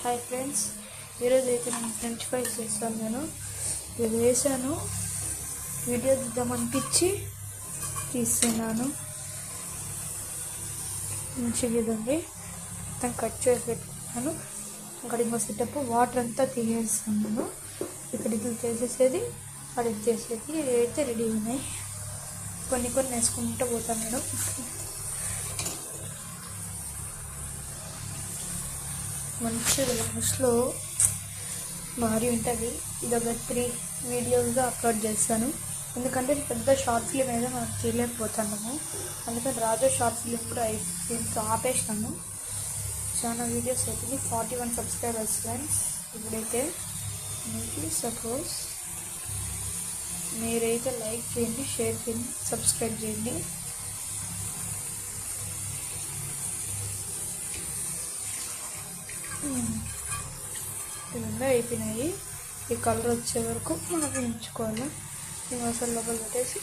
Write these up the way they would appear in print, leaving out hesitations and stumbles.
Hi friends, ఈరోజు అయితే నేను ఫ్రెంచ్ ఫ్రైస్ చేస్తాను. నేను ఇది వేసాను, వీడియో తీద్దామనిపించి తీస్తున్నాను. మంచిగా ఇదండి మొత్తం కట్ చేసి పెట్టుకున్నాను. అక్కడ ఇంకో సెటప్ వాటర్ అంతా తీసేస్తాను. నేను ఇక్కడ ఇది చేసేసేది, అక్కడ ఇది చేసేది అయితే రెడీ ఉన్నాయి. కొన్ని వేసుకుంటూ పోతాను నేను. మంచిగా లాస్ట్లో మారి ఉంటుంది. ఇది ఒక 3 వీడియోస్గా అప్లోడ్ చేస్తాను. ఎందుకంటే పెద్ద షార్ట్ ఫిలిం అయితే మనం చేయలేకపోతున్నాము. అందుకని రాజా షార్ట్ ఫిలిం కూడా దీంతో ఆపేసినాను. చాలా వీడియోస్ అవుతుంది. 41 సబ్స్క్రైబర్స్ ఫ్రెండ్స్. ఇప్పుడైతే మీకు సపోజ్ మీరైతే లైక్ చేయండి, షేర్ చేయండి, సబ్స్క్రైబ్ చేయండి. ఇవన్నీ అయిపోయినాయి. ఈ కలర్ వచ్చే వరకు మనం వేయించుకోవాలి. ఈ మసాలా లోపల పెట్టేసి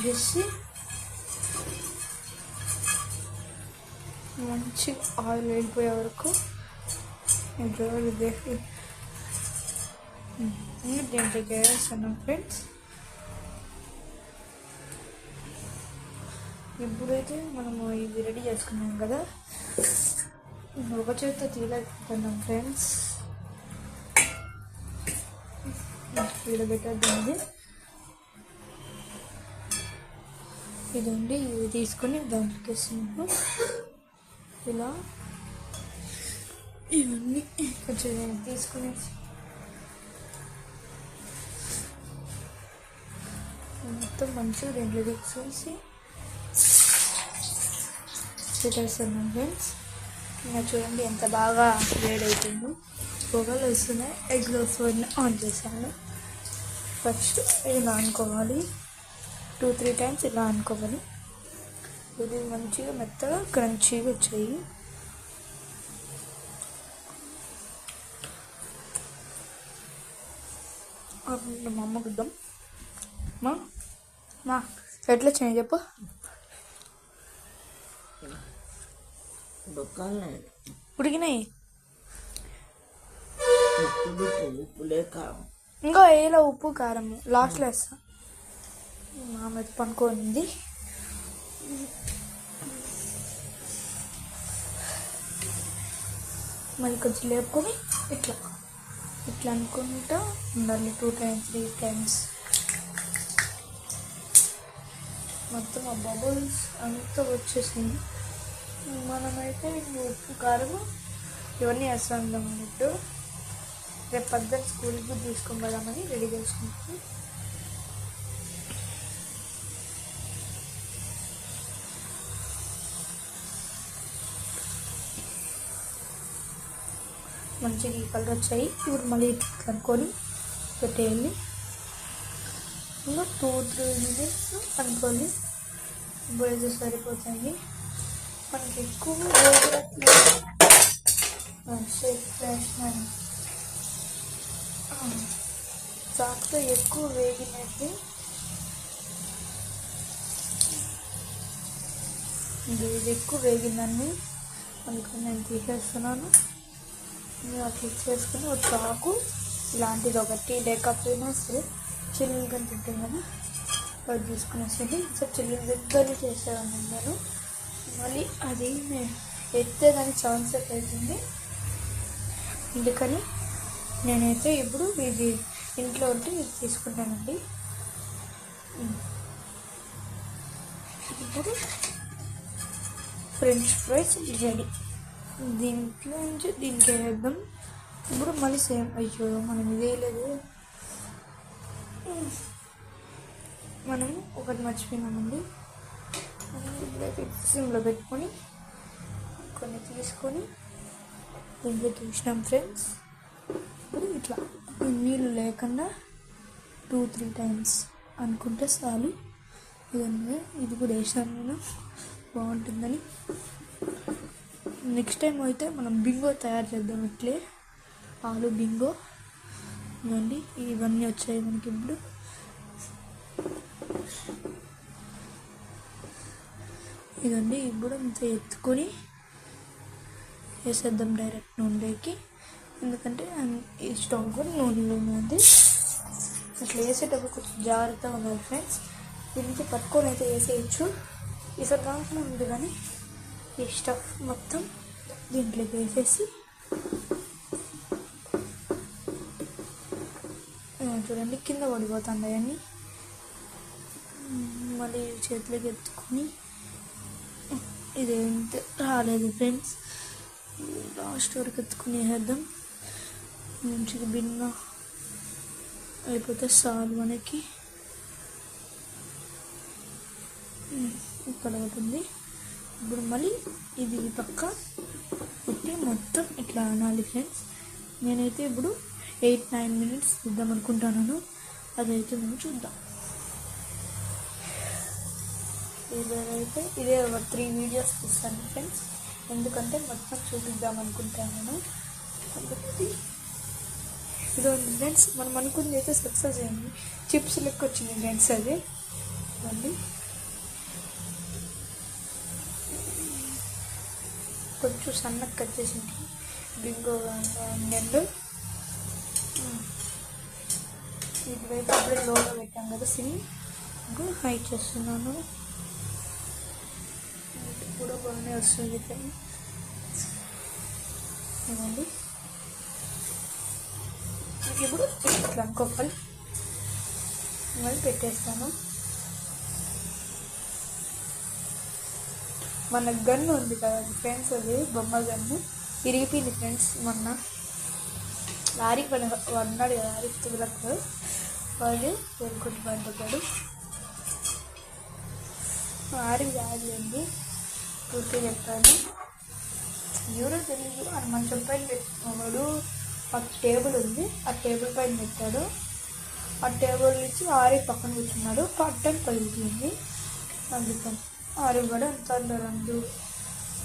వేసి మంచి ఆయిల్ వెళ్ళిపోయే వరకు దీంట్లోకి వేస్తున్నాం ఫ్రెండ్స్. ఇప్పుడైతే మనము ఇది రెడీ చేసుకున్నాం కదా, ఒక చేతితో తీయలేకపోతున్నాం ఫ్రెండ్స్. ఇక్కడ పెట్టద్దండి. ఇదండి, ఇది తీసుకొని దాంట్లోకి వేస్తున్నాము. ఇలా ఇవన్నీ కొంచెం తీసుకుని మొత్తం మంచిగా రెండు తీసేసి పెట్టేస్తున్నాం ఫ్రెండ్స్. ఇంకా చూడండి ఎంత బాగా వేడవుతుందో, పొగలు వస్తున్నాయి. ఎగ్లో ఆన్ చేశాను. ఫస్ట్ ఇలా అనుకోవాలి, 2-3 టైమ్స్ ఇలా అనుకోవాలి. ఇది మంచిగా మెత్తగా క్రంచీగా వచ్చాయి. మా అమ్మకు ఇద్దాం. మా ఎట్లా వచ్చినాయి చెప్పు. ఉడికినాయి. ఇంకా వేయలో ఉప్పు కారం లాస్ట్లో వేస్తా. మామ పనుకోనింది. మళ్ళీ కొంచెం లేపుకొని ఇట్లా ఇట్లా అనుకుంటా ఉండాలి. 2 టైమ్స్ 3 టైమ్స్ మొత్తం ఆ బబుల్స్ అంతా వచ్చేసింది. మనమైతే ఉప్పు కారం ఇవన్నీ వేస్తాం అన్నట్టు. రేపు పొద్దున్న స్కూల్కి తీసుకొని పోదామని రెడీ చేసుకుంటాం. మంచిగా ఈ కలర్ వచ్చాయి. ఇప్పుడు మళ్ళీ కనుక్కొని పెట్టేయాలి. ఇంకా 2-3 మినిట్స్ అనుకోండి, బోయితే సరిపోతాయి. మనకి ఎక్కువ చాక్తో ఎక్కువ వేగినట్టు ఇది ఎక్కువ వేగిందని అందుకని నేను తీసేస్తున్నాను. అట్లా చేసుకుని ఒక చాకు ఇలాంటిది ఒకటి లేకపోయినా సరే చిల్లుగా తింటాం కదా, అది తీసుకునేసి చిల్లు దగ్గర చేసేవాడిని నేను. మళ్ళీ అది ఎత్తేదానికి ఛాన్స్ అవుతుంది. అందుకని నేనైతే ఇప్పుడు ఇది ఇంట్లో ఉంటే ఇది తీసుకుంటానండి. ఇప్పుడు ఫ్రెంచ్ ఫ్రైస్ రెడీ. దీంట్లో నుంచి దీనికి వేద్దాం. ఇప్పుడు మళ్ళీ సేమ్. అయ్యో మనం ఇదే లేదు, మనం ఒకటి మర్చిపోయినామండి. ఇప్పుడైతే సిమ్లో పెట్టుకొని కొన్ని తీసుకొని దీంట్లో చూసినాం ఫ్రెండ్స్. ఇప్పుడు ఇట్లా నీళ్ళు లేకుండా 2-3 టైమ్స్ అనుకుంటే చాలు. ఇదన్నీ ఇది కూడా వేసాను నేను, బాగుంటుందని. నెక్స్ట్ టైం అయితే మనం బింగో తయారు చేద్దాం. ఇట్లే ఆలు బింగో. ఇవ్వండి, ఇవన్నీ వచ్చాయి మనకి. ఇప్పుడు ఇదండి, ఇప్పుడు ఇంత ఎత్తుకొని వేసేద్దాం డైరెక్ట్ నూనెలోకి. ఎందుకంటే ఈ స్టవ్ కూడా నూనెలో ఉంది. అట్లా వేసేటప్పుడు కొంచెం జాగ్రత్తగా ఉండాలి ఫ్రెండ్స్. దీనికి పట్టుకొని అయితే వేసేయచ్చు. ఈసారి కాకుండా ఉంది కానీ ఈ స్టఫ్ మొత్తం దీంట్లోకి వేసేసి చూడండి కింద పడిపోతుంది అవన్నీ. మళ్ళీ చేతిలోకి ఎత్తుకొని ఇదేంత రాలేదు ఫ్రెండ్స్, లాస్ట్ వరకు ఎత్తుకుని వేసేద్దాం. మంచిగా భిన్న అయిపోతే చాలు మనకి. ఇక్కడ అవుతుంది. ఇప్పుడు మళ్ళీ ఇది పక్క పెట్టి మొత్తం ఇట్లా అనాలి ఫ్రెండ్స్. నేనైతే ఇప్పుడు 8-9 minutes ఇద్దాం అనుకుంటున్నాను. అదైతే మేము చూద్దాం. ఇదైతే ఇదే ఒక 3 videos తీస్తాను ఫ్రెండ్స్, ఎందుకంటే మొత్తం చూపిద్దాం అనుకుంటున్నాను. కాబట్టి ఇదో ఫ్రెండ్స్, మనం అనుకుంది అయితే సక్సెస్ అయింది. చిప్స్ లెక్క వచ్చింది ఫ్రెండ్స్. అది మళ్ళీ కొంచెం సన్నగా కట్ చేసింది బింగో ఆనియన్లు. ఇప్పుడైతే అప్పుడే లోగా పెట్టాం కదా సిమ్, హై చేస్తున్నాను. కూడా బాగానే వస్తుంది కానీ ఇవ్వండి. ఇప్పుడు ఇట్లా అనుకోవాలి మళ్ళీ పెట్టేస్తాను. మన గన్ను ఉంది కదా ఫ్రెండ్స్, అది బొమ్మ గన్ను ఇరిగిపోయింది ఫ్రెండ్స్. మొన్న లారీకి అన్నాడు కదా, లారీకి తులకు వాళ్ళు వేరుకుంటూ పడ్డాడు. లారీకి రాదండి, పూర్తిగా చెప్పాను. ఎవరో తెలియదు. అది మంచం పైన పెట్టుకున్నాడు. ఆ టేబుల్ ఉంది, ఆ టేబుల్ పైన పెట్టాడు. ఆ టేబుల్ నుంచి ఆరి పక్కన కూర్చున్నాడు. పట్టం పగిలిపోయింది. అందుకని ఆరి కూడా ఎంత అందరు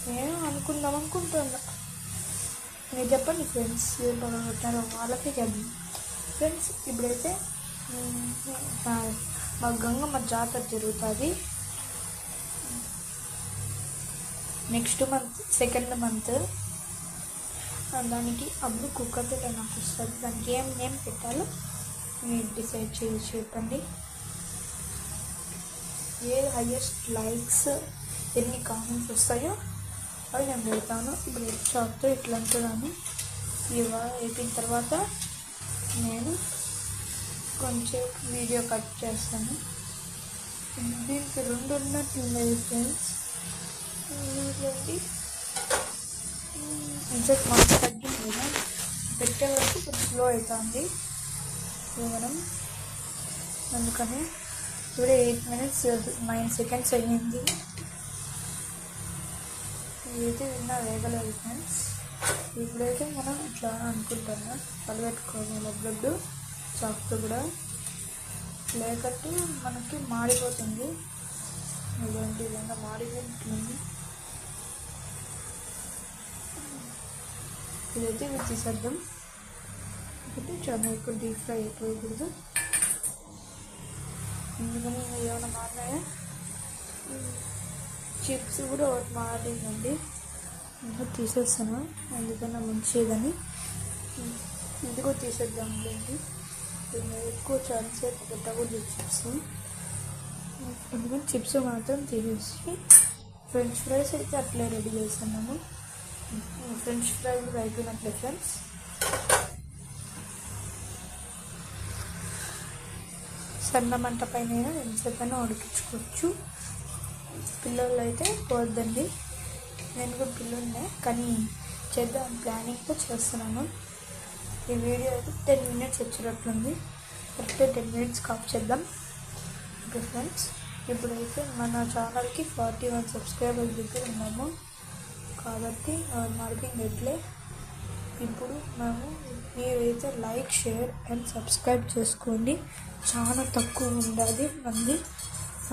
నేను అనుకుంటున్నా. మీరు చెప్పండి ఫ్రెండ్స్, ఏం పక్కన పెట్టారో వాళ్ళకే చెప్పండి ఫ్రెండ్స్. ఇప్పుడైతే మా గంగమ్మ జాతర జరుగుతుంది నెక్స్ట్ మంత్, 2nd month. దానికి అప్పుడు కుక్కర్తో నాకు వస్తుంది. దానికి ఏం నేమ్ పెట్టాలో మీరు డిసైడ్ చేసి చెప్పండి. ఏ హైయెస్ట్ లైక్స్, ఎన్ని కామెంట్స్ వస్తాయో అవి నేను పెడతాను. ఇప్పుడు చాక్తో ఇట్లా అంటున్నాను. ఇవా అయిపోయిన తర్వాత నేను కొంచెం వీడియో కట్ చేస్తాను. దీనికి 2 ఉన్నట్లున్నాయి ఫ్రెండ్స్. ఇంతకు మంచి తగ్గింది కదా, పెట్టే వరకు కొంచెం స్లో అవుతుంది మనం. అందుకని ఇప్పుడు 8 minutes 9 seconds అయ్యింది. ఇదైతే విన్నా వేగలేదు ఫ్రెండ్స్. ఇప్పుడైతే మనం ఇట్లా అనుకుంటున్నాం కలబెట్టుకోవాలి బ్లడ్ చాక్తో కూడా, లేకపోతే మనకి మాడిపోతుంది. ఇలాంటి విధంగా మాడిపోతుంది. ఇదైతే మీరు తీసేద్దాం. ఒకటి చాలా ఎక్కువ డీప్ ఫ్రై అయిపోకూడదు, ఎందుకని ఏమైనా మారినాయా. చిప్స్ కూడా ఒకటి మారిందండి, ఇంకా తీసేస్తాను. అందుకన్నా మంచిదని ఇది కూడా తీసేద్దాం లేండి. ఎక్కువ చాలాసేపు పెట్టకూడదు చిప్స్, అందుకని చిప్స్ మాత్రం తీసేసి ఫ్రెంచ్ ఫ్రైస్ అయితే అట్లే రెడీ చేస్తున్నాను. ఫ్రెంచ్ ఫ్రై కూడా అయిపోయినట్లే ఫ్రెండ్స్. సన్న మంట పైన ఎంతసేపైనా ఉడికించుకోవచ్చు. పిల్లలు అయితే పోద్దండి, నేను కూడా పిల్లలునే కానీ చేద్దాం ప్లానింగ్తో చేస్తున్నాను. ఈ వీడియో అయితే 10 minutes వచ్చేటట్లుంది. కరెక్ట్ 10 minutes కాప్ చేద్దాం. ఓకే ఫ్రెండ్స్, ఇప్పుడైతే మన ఛానల్కి 41 subscribers దగ్గర ఉన్నాము కాబట్టి మార్కింగ్ ఎట్లే. ఇప్పుడు మీరైతే లైక్, షేర్ అండ్ సబ్స్క్రైబ్ చేసుకోండి. చాలా తక్కువ ఉండాలి మంది,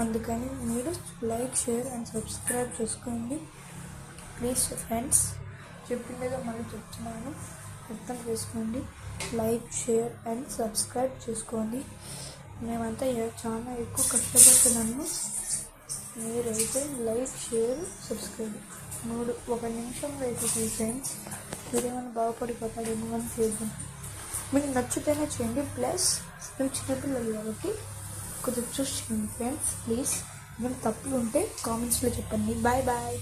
అందుకని మీరు లైక్, షేర్ అండ్ సబ్స్క్రైబ్ చేసుకోండి ప్లీజ్ ఫ్రెండ్స్. చెప్పిందేదో మళ్ళీ చెప్తున్నాను, అర్థం చేసుకోండి. లైక్, షేర్ అండ్ సబ్స్క్రైబ్ చేసుకోండి. మేమంతా చాలా ఎక్కువ కష్టపడుతున్నాము. మీరైతే లైక్, షేర్, సబ్స్క్రైబ్ ఒక నిమిషంలో అయిపోతుంది ఫ్రెండ్స్. మీరేమైనా బాగుపడిపోతాడేమో అని చేద్దాం. మీకు నచ్చితేనే చేయండి. ప్లస్ మేము చిన్నపిల్లలు కాబట్టి కొంచెం చూసి చేయండి ఫ్రెండ్స్ ప్లీజ్. ఏమైనా తప్పులు ఉంటే కామెంట్స్లో చెప్పండి. Bye bye.